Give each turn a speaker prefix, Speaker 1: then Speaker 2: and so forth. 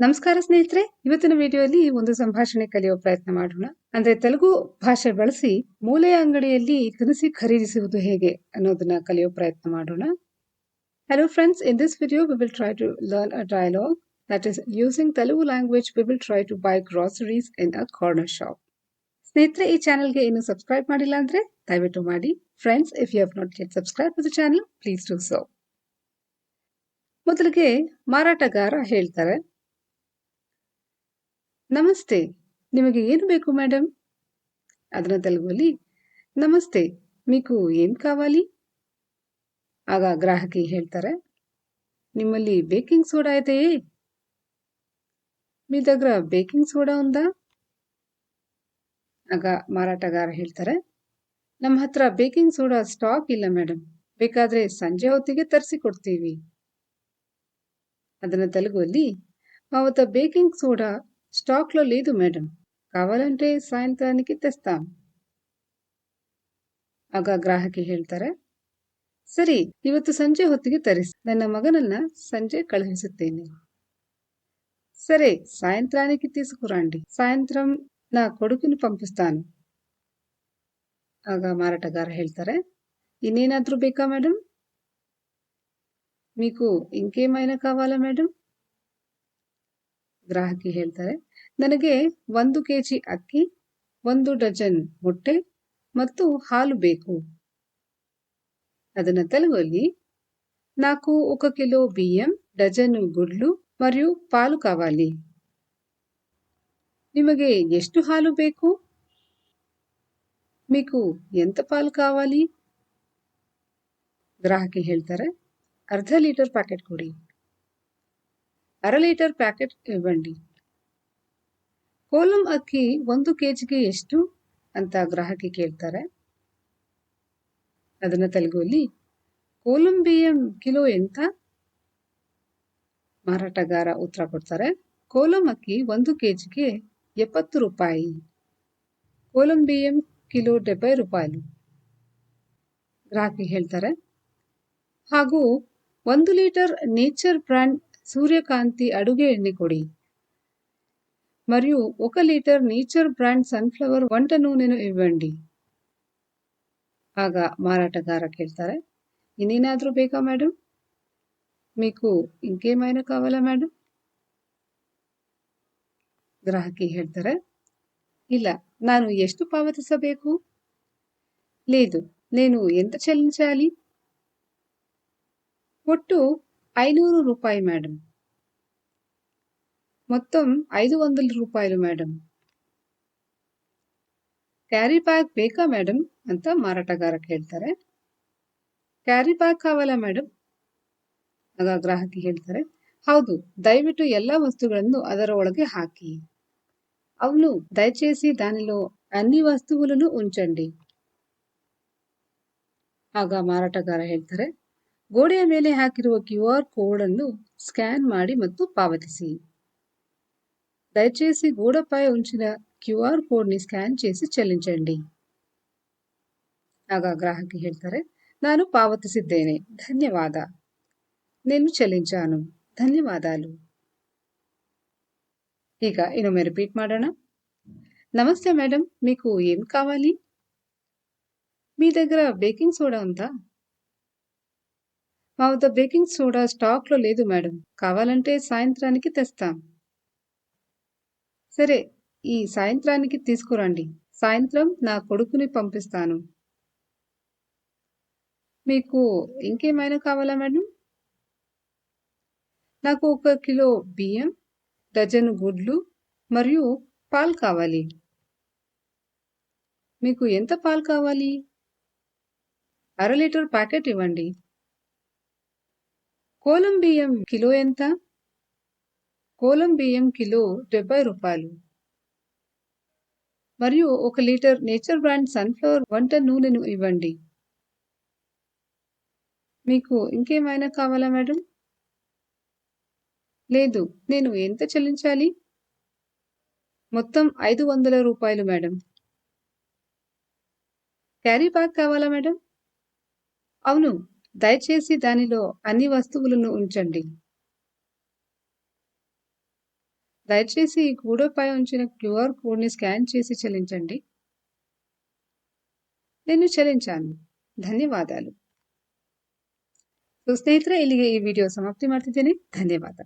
Speaker 1: ನಮಸ್ಕಾರ ಸ್ನೇಹಿತರೆ, ಇವತ್ತಿನ ವಿಡಿಯೋಲಿ ಒಂದು ಸಂಭಾಷಣೆ ಕಲಿಯುವ ಪ್ರಯತ್ನ ಮಾಡೋಣ. ಅಂದ್ರೆ ತೆಲುಗು ಭಾಷೆ ಬಳಸಿ ಮೂಲೆಯ ಅಂಗಡಿಯಲ್ಲಿ ದಿನಸಿ ಖರೀದಿಸುವುದು ಹೇಗೆ ಅನ್ನೋದನ್ನ ಕಲಿಯುವ ಪ್ರಯತ್ನ ಮಾಡೋಣ. Hello friends, in this video we will try to learn a dialogue, that is using Telugu language we will try to buy groceries in a corner shop. ಸ್ನೇಹಿತರೆ, ಈ ಚಾನೆಲ್ಗೆ ಇನ್ನು ಸಬ್ಸ್ಕ್ರೈಬ್ ಮಾಡಿಲ್ಲ ಅಂದ್ರೆ ದಯವಿಟ್ಟು ಮಾಡಿ. Friends, if you have not yet subscribed to the channel, please do so. ಮೊದಲಿಗೆ ಮಾರಾಟಗಾರ ಹೇಳ್ತಾರೆ, ನಮಸ್ತೆ, ನಿಮಗೆ ಏನು ಬೇಕು ಮೇಡಮ್? ಅದನ್ನ ತೆಲುಗುಲಿ, ನಮಸ್ತೆ, మీకు ఏం కావాలి? ಆಗ ಗ್ರಾಹಕಿ ಹೇಳ್ತಾರೆ, ನಿಮ್ಮಲ್ಲಿ ಬೇಕಿಂಗ್ ಸೋಡಾ ಇದೆಯೇ? మీ దగ్గర ಬೇಕಿಂಗ್ ಸೋಡಾ ఉందా? ಆಗ ಮಾರಾಟಗಾರ ಹೇಳ್ತಾರೆ, ನಮ್ಮ ಹತ್ರ ಬೇಕಿಂಗ್ ಸೋಡಾ ಸ್ಟಾಕ್ ಇಲ್ಲ ಮೇಡಮ್, ಬೇಕಾದ್ರೆ ಸಂಜೆ ಹೊತ್ತಿಗೆ ತರಿಸಿ ಕೊಡ್ತೀವಿ. ಅದನ್ನ తెలుగుಲಿ, మా వద్ద బేకింగ్ సోడా స్టాక్లో లేదు మేడం, కావాలంటే సాయంత్రానికి తెస్తాం. ಆಗ ಗ್ರಾಹಕಿ ಹೇಳ್ತಾರೆ, ಸರಿ, ಇವತ್ತು ಸಂಜೆ ಹೊತ್ತಿಗೆ ತರಿಸಿ, ನನ್ನ ಮಗನನ್ನ ಸಂಜೆ ಕಳುಹಿಸುತ್ತೇನೆ. సరే, సాయంత్రానికి తీసుకురండి, సాయంత్రం నా కొడుకుని పంపిస్తాను. ಆಗ ಮಾರಾಟಗಾರ ಹೇಳ್ತಾರೆ, ಇನ್ನೇನಾದ್ರೂ ಬೇಕಾ ಮೇಡಮ್? మీకు ఇంకేమైనా కావాలా మేడం? ಗ್ರಾಹಕಿ ಹೇಳ್ತಾರೆ, ನನಗೆ 1 ಕೆಜಿ ಅಕ್ಕಿ, 1 ಡಜನ್ ಮೊಟ್ಟೆ ಮತ್ತು ಹಾಲು ಬೇಕು. ಅದನ್ನ తెలుగుಲಿ, నాకు 1 కిలో బియ్యం, డజను గుడ్లు మరియు పాలు కావాలి. ನಿಮಗೆ ಎಷ್ಟು ಹಾಲು ಬೇಕು? మీకు ఎంత పాలు కావాలి? ಗ್ರಾಹಕಿ ಹೇಳ್ತಾರೆ, ಅರ್ಧ ಲೀಟರ್ ಪ್ಯಾಕೆಟ್ ಕೊಡಿ, ಅರ ಲೀಟರ್ ಪ್ಯಾಕೆಟ್ ಇవ్వండి. ಕೋಲಂ ಅಕ್ಕಿ 1 ಕೆಜಿಗೆ ಎಷ್ಟು ಅಂತ ಗ್ರಾಹಕಿ ಕೇಳ್ತಾರೆ. ಅದನ್ನ తెలుగుಲಿ, ಕೋಲಂ ಬಿయ్యం ಕಿಲೋ ಎಂತ? ಮಾರಾಟಗಾರ ಉತ್ತರ ಕೊಡ್ತಾರೆ, ಕೋಲಂ ಅಕ್ಕಿ 1 ಕೆಜಿಗೆ 70 ರೂಪಾಯಿ, ಕೋಲಂ ಬಿయ్యం ಕಿಲೋ 70 ರೂಪಾಯಿ. ಗ್ರಾಹಕಿ ಹೇಳ್ತಾರೆ, ಹಾಗೂ 1 ಲೀಟರ್ ನೇಚರ್ ಬ್ರ್ಯಾಂಡ್ ಸೂರ್ಯಕಾಂತಿ ಅಡುಗೆ ಎಣ್ಣೆ ಕೊಡಿ, మరియు 1 లీటర్ నేచర్ బ్రాండ్ సన్ఫ్లవర్ వంట నూనెను ఇవ్వండి. ಆಗ ಮಾರಾಟಗಾರ ಕೇಳ್ತಾರೆ, ಇನ್ನೇನಾದ್ರೂ ಬೇಕಾ ಮೇಡಮ್? మీకు ఇంకేమైనా కావాలా మేడం? ಗ್ರಾಹಕಿ ಹೇಳ್ತಾರೆ, ಇಲ್ಲ, ನಾನು ಎಷ್ಟು ಪಾವತಿಸಬೇಕು? లేదు, నేను ఎంత చెల్లించాలి? ಒಟ್ಟು 500 ರೂಪಾಯಿ మేడం, మొత్తం 500 ರೂಪಾಯಿ మేడం. ಕ್ಯಾರಿ ಬ್ಯಾಗ್ ಬೇಕಾ ಮೇಡಮ್ ಅಂತ ಮಾರಾಟಗಾರ ಕೇಳ್ತಾರೆ. ಕ್ಯಾರಿ ಬ್ಯಾಗ್ ಕಾವಾಲಾ ಮೇಡಮ್? ಆಗ ಗ್ರಾಹಕಿ ಹೇಳ್ತಾರೆ, ಹೌದು, ದಯವಿಟ್ಟು ಎಲ್ಲ ವಸ್ತುಗಳನ್ನು ಅದರ ಒಳಗೆ ಹಾಕಿ. అవును, దయచేసి దానిలో అన్ని వస్తువులను ఉంచండి. ಆಗ ಮಾರಾಟಗಾರ ಹೇಳ್ತಾರೆ, ಗೋಡೆಯ ಮೇಲೆ ಹಾಕಿರುವ QR ಕೋಡ್ ಅನ್ನು ಸ್ಕ್ಯಾನ್ ಮಾಡಿ ಮತ್ತು ಪಾವತಿಸಿ. దయచేసి గోడపై ఉంచిన QR కోడ్ ని స్కాన్ చేసి చెల్లించండి. ಆಗ ಗ್ರಾಹಕಿ ಹೇಳ್ತಾರೆ, ನಾನು ಪಾವತಿಸಿದ್ದೇನೆ, ಧನ್ಯವಾದ. నేను చెల్లించాను, ధన్యవాదాలు. ಈಗ ಇನ್ನೊಮ್ಮೆ ರಿಪೀಟ್ ಮಾಡೋಣ. నమస్తే మేడం, మీకు ఏం కావాలి? మీ దగ్గర బేకింగ్ సోడా ఉందా? మా వద్ద బేకింగ్ సోడా స్టాక్లో లేదు మేడం, కావాలంటే సాయంత్రానికి తెస్తాం. సరే, ఈ సాయంత్రానికి తీసుకురండి, సాయంత్రం నా కొడుకుని పంపిస్తాను. మీకు ఇంకేమైనా కావాలా మేడం? నాకు 1 కిలో బియ్యం, డజను గుడ్లు మరియు పాలు కావాలి. మీకు ఎంత పాలు కావాలి? అర లీటర్ ప్యాకెట్ ఇవ్వండి. కోలం బియ్యం కిలో ఎంత? కోలం బియ్యం కిలో 70 రూపాయలు. మరియు 1 లీటర్ నేచర్ బ్రాండ్ సన్ఫ్లవర్ వంట నూనెను ఇవ్వండి. మీకు ఇంకేమైనా కావాలా మేడం? లేదు, నేను ఎంత చెల్లించాలి? మొత్తం 500 రూపాయలు మేడం. క్యారీ బ్యాగ్ కావాలా మేడం? అవును, దయచేసి దానిలో అన్ని వస్తువులను ఉంచండి. దయచేసి గూగుల్‌పై ఉంచిన క్యూఆర్ కోడ్‌ని స్కాన్ చేసి చెల్లించండి. నేను ಚೆಲ್ಲಿಂಚಾನು. ಧನ್ಯವಾದಾಲು. ಸೊ ಸ್ನೇಹಿತರೆ, ಇಲ್ಲಿಗೆ ಈ ವಿಡಿಯೋ ಸಮಾಪ್ತಿ ಮಾಡ್ತಿದ್ದೇನೆ. ಧನ್ಯವಾದ.